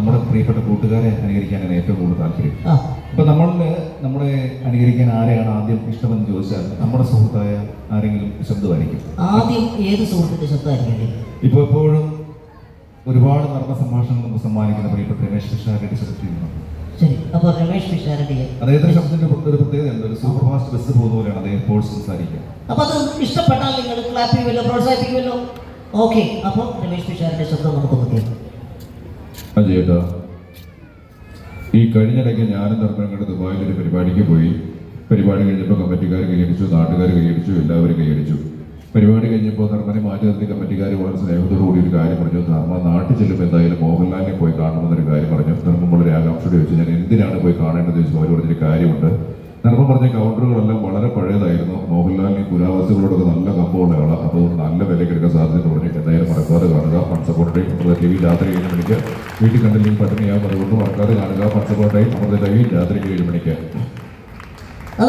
നമ്മുടെ പ്രിയപ്പെട്ട കൂട്ടുകാരെ അനുകരിക്കാനാണ് ഏറ്റവും കൂടുതൽ താല്പര്യം. അപ്പൊ നമ്മളെ അനുകരിക്കാൻ ആരെയാണ് ആദ്യം ഇഷ്ടമെന്ന് ചോദിച്ചാൽ നമ്മുടെ സുഹൃത്തായ ആരെങ്കിലും ശബ്ദമായിരിക്കും. ആദ്യം ഏത് സുഹൃത്തിന്റെ ശബ്ദമായിരിക്കും? ഇപ്പൊ എപ്പോഴും ഒരുപാട് നർമ്മ സംഭാഷണങ്ങൾ നമുക്ക് സമ്മാനിക്കുന്ന പ്രിയപ്പെട്ട രമേശ് പിഷാരടി സെലക്ട് ചെയ്യുന്നു. ശരി, അപ്പോൾ രമേശ് പിഷാരടി അദ്ദേഹത്തിന്റെ ശബ്ദത്തിന്റെ ഒരു പ്രത്യേകതയുണ്ട്. ഒരു സൂപ്പർ ഫാസ്റ്റ് ബസ് പോകുന്ന പോലെയാണ് അദ്ദേഹം എപ്പോഴും സംസാരിക്കുക. അപ്പൊ അത് ഇഷ്ടപ്പെട്ടാൽ നിങ്ങൾ ക്ലാപ്പ് ചെയ്യുമല്ലോ, പ്രോത്സാഹിപ്പിക്കുമല്ലോ. ഓക്കെ, അപ്പോൾ രമേശ് പിഷാരടി ശബ്ദം നമുക്കൊന്ന് കേൾക്കാം. ചേട്ടാ, ഈ കഴിഞ്ഞിടയ്ക്ക് ഞാനും ധർമ്മങ്ങളുടെ ദുബായിലൊരു പരിപാടിക്ക് പോയി. പരിപാടി കഴിഞ്ഞപ്പോൾ കമ്മിറ്റിക്കാർ കൈയടിച്ചു, നാട്ടുകാർ കൈയടിച്ചു, എല്ലാവരും കൈയടിച്ചു. പരിപാടി കഴിഞ്ഞപ്പോൾ ധർമ്മനെ മാറ്റി നിർത്തി കമ്മിറ്റിക്കാർ വളരെ സ്നേഹത്തോടു കൂടി ഒരു കാര്യം പറഞ്ഞു. ധർമ്മ നാട്ടിൽ ചെല്ലുമ്പോൾ എന്തായാലും മോഹൻലാലിനെ പോയി കാണണമെന്നൊരു കാര്യം പറഞ്ഞു. ധർമ്മം വളരെ ആകാംക്ഷയോടെ ചോദിച്ചു, ഞാൻ എന്തിനാണ് പോയി കാണേണ്ടത് ചോദിച്ചു. അവർ പറഞ്ഞൊരു കാര്യമുണ്ട്. ധർമ്മം പറഞ്ഞ കൗണ്ടറുകളെല്ലാം വളരെ പഴയതായിരുന്നു. മോഹൻലാലിന് പുരാവസ്തുക്കളോടൊക്കെ നല്ല കമ്പമുള്ള ആളാണ്. അപ്പോൾ നല്ല വിലയ്ക്ക് എടുക്കാൻ സാധ്യത പറഞ്ഞു. എന്തായാലും മറക്കാതെ കാണുക. പൺസപ്പോട്ടയും നമ്മുടെ ടി വി രാത്രി 7 മണിക്ക്. വീട്ടിൽ കണ്ടില്ലെങ്കിൽ പട്ടിണിയാകും. അതുകൊണ്ട് മറക്കാതെ കാണുക. പൺസപ്പോട്ടയും നമ്മുടെ ലൈവ് രാത്രി 7 മണിക്ക്.